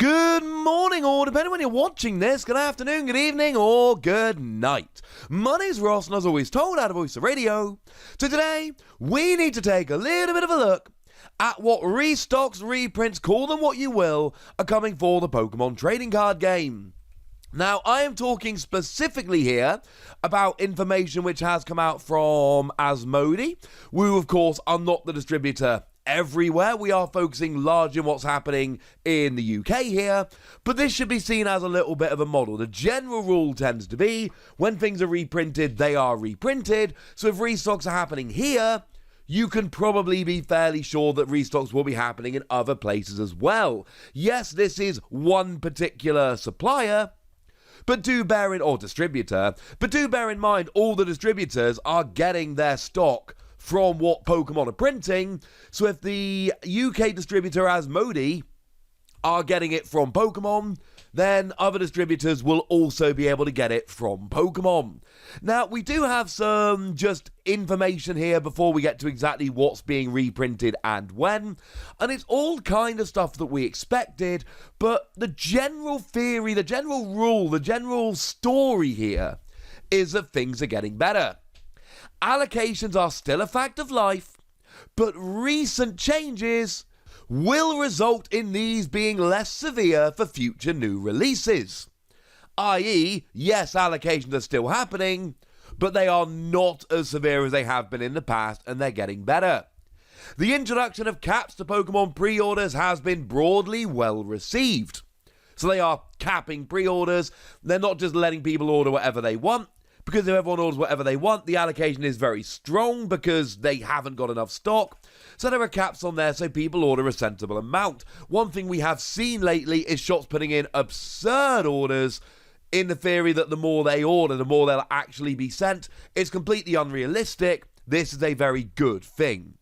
Good morning, or depending when you're watching this, good afternoon, good evening, or good night. My name's Ross, and as always told out of Voice of Radio. So today, we need to take a little bit of a look at what restocks, reprints, call them what you will, are coming for the Pokemon trading card game. Now, I am talking specifically here about information which has come out from Asmodee, who, of course, are not the distributor everywhere. We are focusing largely on what's happening in the UK here, but this should be seen as a little bit of a model. The general rule tends to be, when things are reprinted, they are reprinted, so if restocks are happening here, you can probably be fairly sure that restocks will be happening in other places as well. Yes, this is one particular supplier, but do bear in, or distributor, but do bear in mind all the distributors are getting their stock from what Pokemon are printing. So if the UK distributor Asmodee are getting it from Pokemon, then other distributors will also be able to get it from Pokemon. Now, we do have some just information here before we get to exactly what's being reprinted and when, and it's all kind of stuff that we expected, but the general theory, the general rule, the general story here is that things are getting better. Allocations are still a fact of life, but recent changes will result in these being less severe for future new releases. I.e., yes, allocations are still happening, but they are not as severe as they have been in the past, and they're getting better. The introduction of caps to Pokemon pre-orders has been broadly well received. So they are capping pre-orders. They're not just letting people order whatever they want, because if everyone orders whatever they want, the allocation is very strong because they haven't got enough stock. So there are caps on there so people order a sensible amount. One thing we have seen lately is shops putting in absurd orders in the theory that the more they order, the more they'll actually be sent. It's completely unrealistic. This is a very good thing.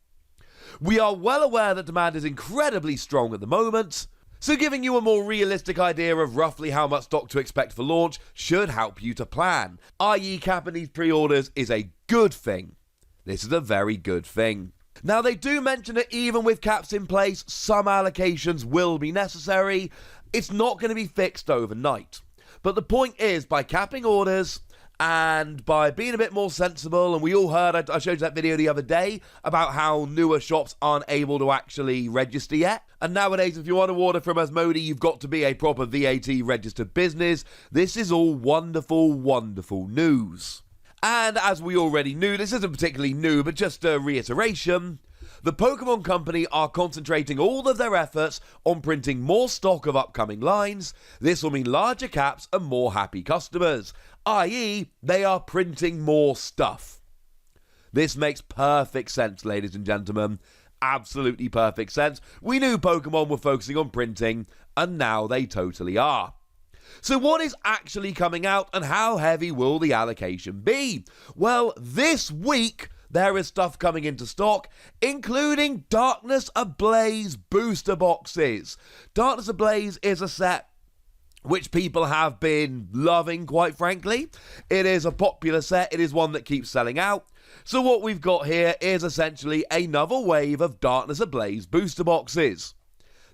We are well aware that demand is incredibly strong at the moment, so giving you a more realistic idea of roughly how much stock to expect for launch should help you to plan. I.e., capping these pre-orders is a good thing. This is a very good thing. Now, they do mention that even with caps in place, some allocations will be necessary. It's not going to be fixed overnight. But the point is, by capping orders and by being a bit more sensible, and we all heard, I showed you that video the other day about how newer shops aren't able to actually register yet. And nowadays, if you want to order from Asmodee, you've got to be a proper VAT registered business. This is all wonderful, wonderful news. And as we already knew, this isn't particularly new, but just a reiteration, the Pokemon Company are concentrating all of their efforts on printing more stock of upcoming lines. This will mean larger caps and more happy customers, i.e., they are printing more stuff. This makes perfect sense, ladies and gentlemen. Absolutely perfect sense. We knew Pokemon were focusing on printing, and now they totally are. So what is actually coming out, and how heavy will the allocation be? Well, this week there is stuff coming into stock, including Darkness Ablaze booster boxes. Darkness Ablaze is a set which people have been loving, quite frankly. It is a popular set. It is one that keeps selling out. So what we've got here is essentially another wave of Darkness Ablaze booster boxes.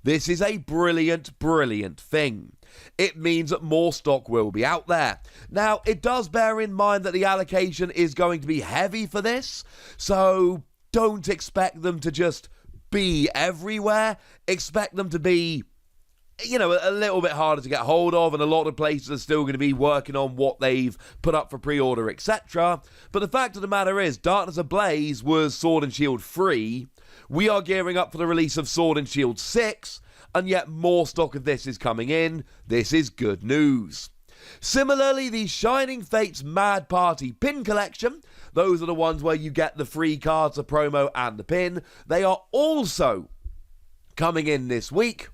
This is a brilliant, brilliant thing. It means that more stock will be out there. Now, it does bear in mind that the allocation is going to be heavy for this, so don't expect them to just be everywhere. Expect them to be, you know, a little bit harder to get hold of, and a lot of places are still going to be working on what they've put up for pre-order, etc. But the fact of the matter is, Darkness Ablaze was Sword and Shield 3. We are gearing up for the release of Sword and Shield 6, and yet more stock of this is coming in. This is good news. Similarly, the Shining Fates Mad Party pin collection, those are the ones where you get the free cards, the promo, and the pin. They are also coming in this week,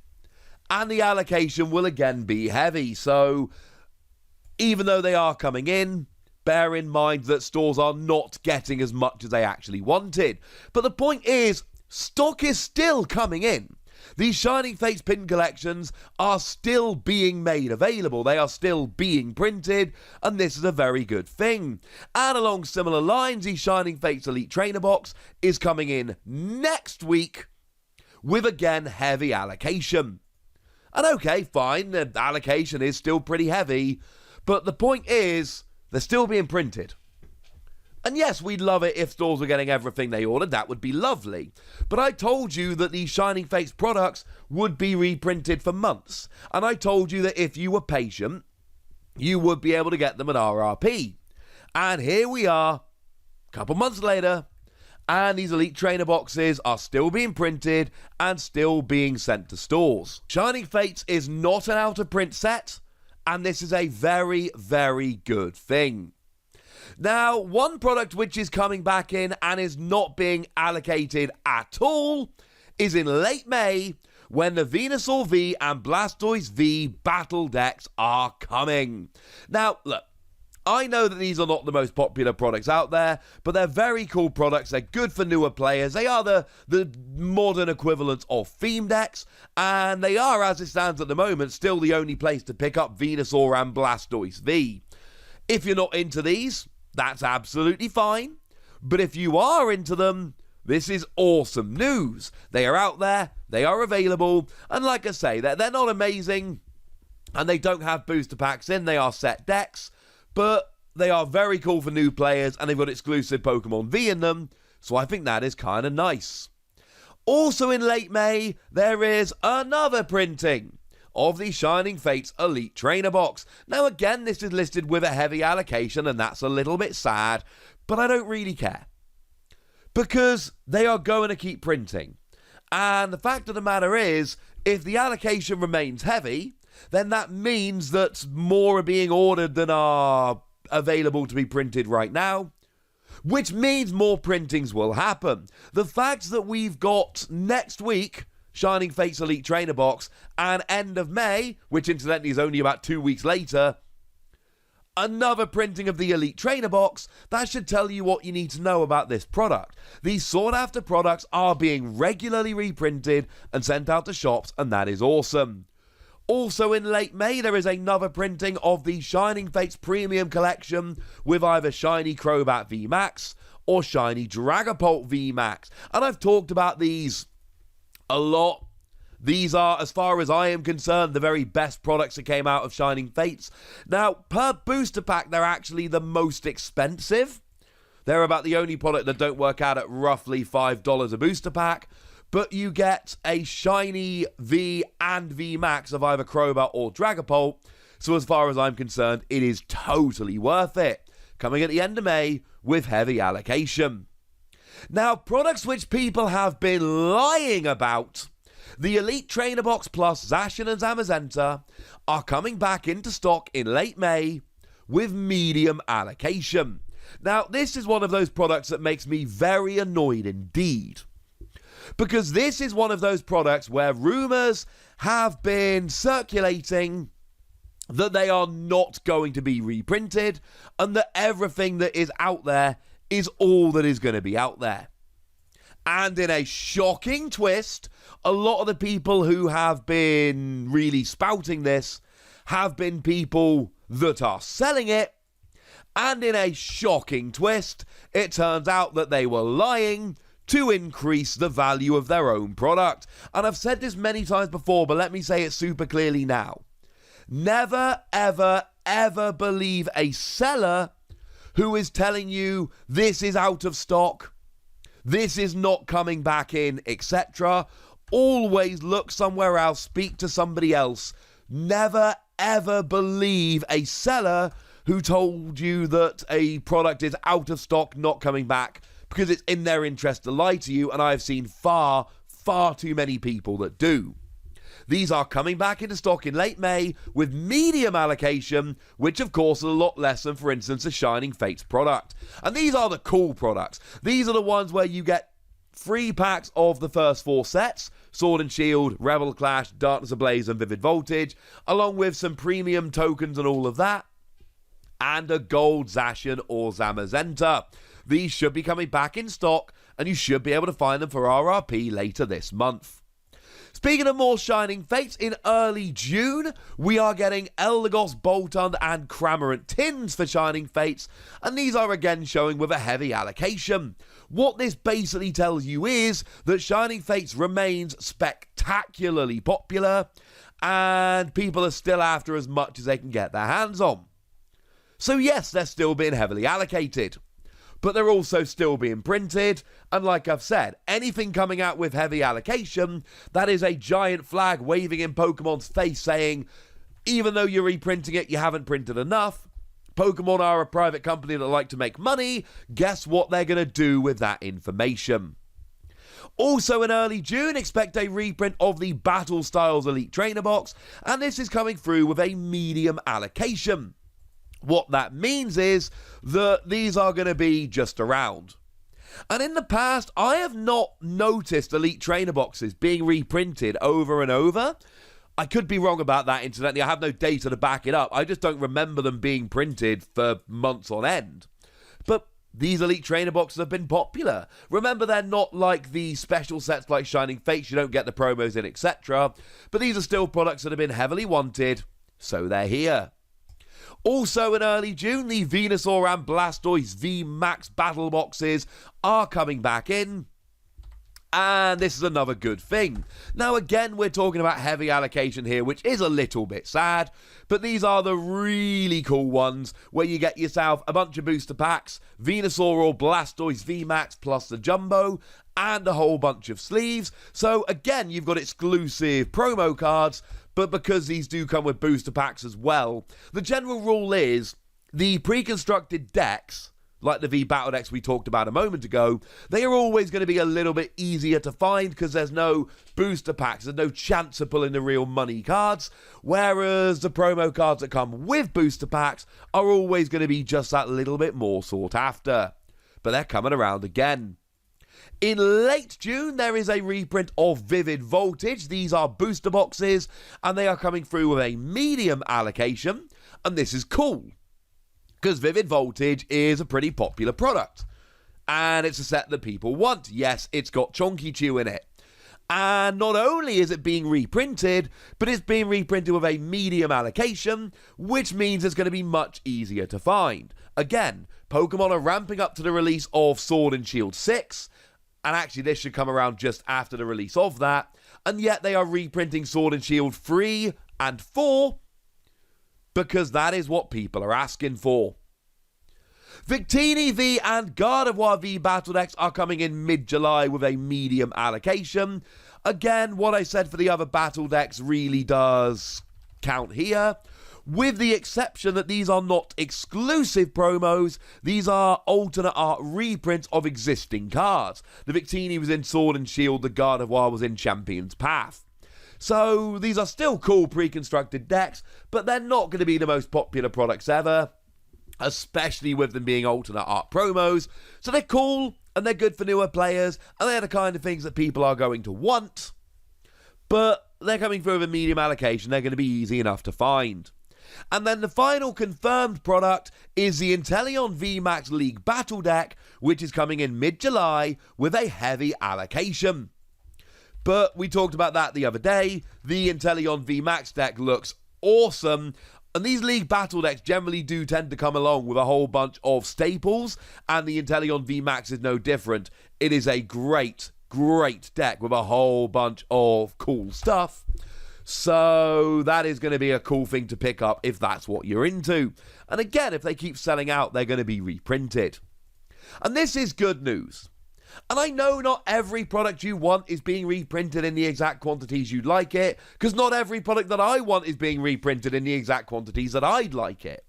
and the allocation will again be heavy. So, even though they are coming in, bear in mind that stores are not getting as much as they actually wanted. But the point is, stock is still coming in. These Shining Fates pin collections are still being made available. They are still being printed, and this is a very good thing. And along similar lines, the Shining Fates Elite Trainer box is coming in next week with, again, heavy allocation. And okay, fine, the allocation is still pretty heavy, but the point is, they're still being printed. And yes, we'd love it if stores were getting everything they ordered, that would be lovely. But I told you that these Shining Fates products would be reprinted for months. And I told you that if you were patient, you would be able to get them at RRP. And here we are, a couple months later, and these Elite Trainer boxes are still being printed and still being sent to stores. Shining Fates is not an out-of-print set, and this is a very, very good thing. Now, one product which is coming back in and is not being allocated at all is in late May, when the Venusaur V and Blastoise V battle decks are coming. Now, look, I know that these are not the most popular products out there, but they're very cool products. They're good for newer players. They are the modern equivalent of theme decks, and they are, as it stands at the moment, still the only place to pick up Venusaur and Blastoise V. If you're not into these, that's absolutely fine. But if you are into them, this is awesome news. They are out there, they are available, and like I say, they're not amazing, and they don't have booster packs in, they are set decks, but they are very cool for new players, and they've got exclusive Pokémon V in them, so I think that is kind of nice. Also in late May, there is another printing of the Shining Fates Elite Trainer box. Now again, this is listed with a heavy allocation, and that's a little bit sad, but I don't really care. Because they are going to keep printing. And the fact of the matter is, if the allocation remains heavy, then that means that more are being ordered than are available to be printed right now, which means more printings will happen. The fact that we've got next week Shining Fates Elite Trainer box, and end of May, which incidentally is only about 2 weeks later, another printing of the Elite Trainer box, that should tell you what you need to know about this product. These sought after products are being regularly reprinted and sent out to shops, and that is awesome. Also in late May, there is another printing of the Shining Fates Premium Collection with either Shiny Crobat VMAX or Shiny Dragapult VMAX. And I've talked about these a lot. These are, as far as I am concerned, the very best products that came out of Shining Fates. Now, per booster pack, they're actually the most expensive. They're about the only product that don't work out at roughly $5 a booster pack. But you get a Shiny V and V Max of either Crobat or Dragapult. So as far as I'm concerned, it is totally worth it. Coming at the end of May with heavy allocation. Now, products which people have been lying about, the Elite Trainer Box plus Zacian and Zamazenta, are coming back into stock in late May with medium allocation. Now, this is one of those products that makes me very annoyed indeed, because this is one of those products where rumours have been circulating that they are not going to be reprinted and that everything that is out there is all that is going to be out there. And in a shocking twist, a lot of the people who have been really spouting this have been people that are selling it. And in a shocking twist, it turns out that they were lying to increase the value of their own product. And I've said this many times before, but let me say it super clearly now. Never, ever, ever believe a seller who is telling you this is out of stock, this is not coming back in, etc. Always look somewhere else, speak to somebody else. Never, ever believe a seller who told you that a product is out of stock, not coming back, because it's in their interest to lie to you, and I've seen far, far too many people that do. These are coming back into stock in late May with medium allocation, which of course is a lot less than, for instance, a Shining Fates product. And these are the cool products. These are the ones where you get 3 packs of the first 4 sets, Sword and Shield, Rebel Clash, Darkness Ablaze, and Vivid Voltage, along with some premium tokens and all of that, and a gold Zacian or Zamazenta. These should be coming back in stock, and you should be able to find them for RRP later this month. Speaking of more Shining Fates, in early June, we are getting Eldegoss, Boltund, and Cramorant tins for Shining Fates, and these are again showing with a heavy allocation. What this basically tells you is that Shining Fates remains spectacularly popular, and people are still after as much as they can get their hands on. So yes, they're still being heavily allocated, but they're also still being printed, and like I've said, anything coming out with heavy allocation, that is a giant flag waving in Pokemon's face saying, even though you're reprinting it, you haven't printed enough. Pokemon are a private company that like to make money. Guess what they're going to do with that information? Also in early June, expect a reprint of the Battle Styles Elite Trainer Box, and this is coming through with a medium allocation. What that means is that these are going to be just around. And in the past, I have not noticed Elite Trainer Boxes being reprinted over and over. I could be wrong about that, incidentally. I have no data to back it up. I just don't remember them being printed for months on end. But these Elite Trainer Boxes have been popular. Remember, they're not like the special sets like Shining Fates. You don't get the promos in, etc. But these are still products that have been heavily wanted, so they're here. Also in early June, the Venusaur and Blastoise VMAX Battle Boxes are coming back in. And this is another good thing. Now again, we're talking about heavy allocation here, which is a little bit sad, but these are the really cool ones where you get yourself a bunch of booster packs, Venusaur or Blastoise VMAX plus the Jumbo, and a whole bunch of sleeves. So again, you've got exclusive promo cards, but because these do come with booster packs as well, the general rule is the pre-constructed decks, like the V-Battle decks we talked about a moment ago, they are always going to be a little bit easier to find because there's no booster packs, there's no chance of pulling the real money cards, whereas the promo cards that come with booster packs are always going to be just that little bit more sought after. But they're coming around again. In late June, there is a reprint of Vivid Voltage. These are booster boxes, and they are coming through with a medium allocation, and this is cool, because Vivid Voltage is a pretty popular product, and it's a set that people want. Yes, it's got Chonky Chew in it, and not only is it being reprinted, but it's being reprinted with a medium allocation, which means it's going to be much easier to find. Again, Pokemon are ramping up to the release of Sword and Shield 6, and actually this should come around just after the release of that, and yet they are reprinting Sword and Shield 3 and 4, because that is what people are asking for. Victini V and Gardevoir V battle decks are coming in mid-July with a medium allocation. Again, what I said for the other battle decks really does count here, with the exception that these are not exclusive promos, these are alternate art reprints of existing cards. The Victini was in Sword and Shield, the Gardevoir was in Champion's Path. So these are still cool pre-constructed decks, but they're not going to be the most popular products ever, especially with them being alternate art promos. So they're cool, and they're good for newer players, and they're the kind of things that people are going to want, but they're coming through with a medium allocation. They're going to be easy enough to find. And then the final confirmed product is the Inteleon VMAX League Battle Deck, which is coming in mid-July with a heavy allocation. But we talked about that the other day. The Inteleon VMAX deck looks awesome, and these League Battle decks generally do tend to come along with a whole bunch of staples, and the Inteleon VMAX is no different. It is a great deck with a whole bunch of cool stuff. So that is going to be a cool thing to pick up if that's what you're into. And again, if they keep selling out, they're going to be reprinted. And this is good news. And I know not every product you want is being reprinted in the exact quantities you'd like it, because not every product that I want is being reprinted in the exact quantities that I'd like it.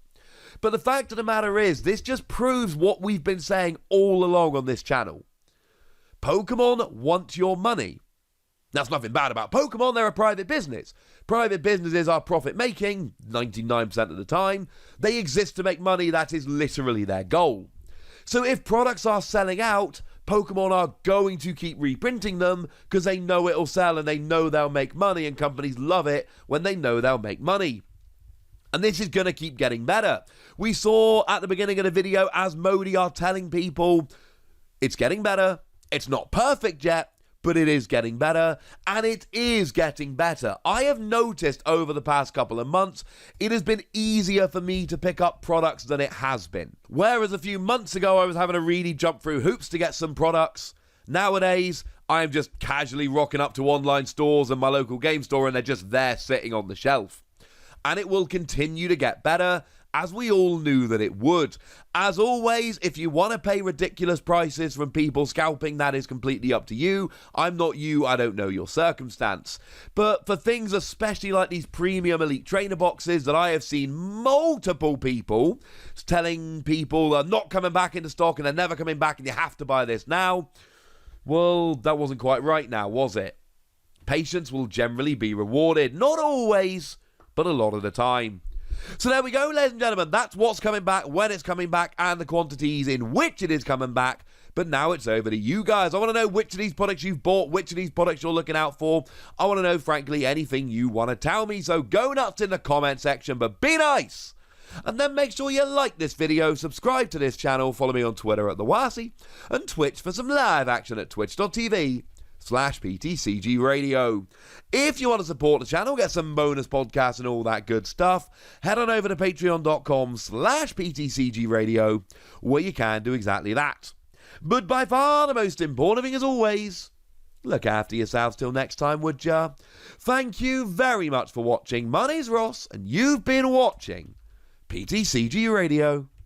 But the fact of the matter is, this just proves what we've been saying all along on this channel. Pokemon want your money. That's nothing bad about Pokemon, they're a private business. Private businesses are profit-making, 99% of the time. They exist to make money, that is literally their goal. So if products are selling out, Pokemon are going to keep reprinting them because they know it'll sell and they know they'll make money, and companies love it when they know they'll make money. And this is going to keep getting better. We saw at the beginning of the video Asmodee are telling people it's getting better. It's not perfect yet, but it is getting better, and it is getting better. I have noticed over the past couple of months, it has been easier for me to pick up products than it has been. Whereas a few months ago, I was having to really jump through hoops to get some products. Nowadays, I'm just casually rocking up to online stores and my local game store and they're just there sitting on the shelf. And it will continue to get better, as we all knew that it would. As always, if you want to pay ridiculous prices from people scalping, that is completely up to you. I'm not you, I don't know your circumstance. But for things especially like these premium elite trainer boxes that I have seen multiple people telling people are not coming back into stock and they're never coming back and you have to buy this now, well, that wasn't quite right now, was it? Patience will generally be rewarded. Not always, but a lot of the time. So there we go, ladies and gentlemen. That's what's coming back, when it's coming back, and the quantities in which it is coming back. But now it's over to you guys. I want to know which of these products you've bought, which of these products you're looking out for. I want to know, frankly, anything you want to tell me. So go nuts in the comment section, but be nice. And then make sure you like this video, subscribe to this channel, follow me on Twitter at TheWasi, and Twitch for some live action at twitch.tv/PTCG Radio. If you want to support the channel, get some bonus podcasts and all that good stuff, head on over to patreon.com/PTCG Radio, where you can do exactly that. But by far the most important thing, as always, look after yourselves till next time, would ya? Thank you very much for watching. My name's Ross, and you've been watching PTCG Radio.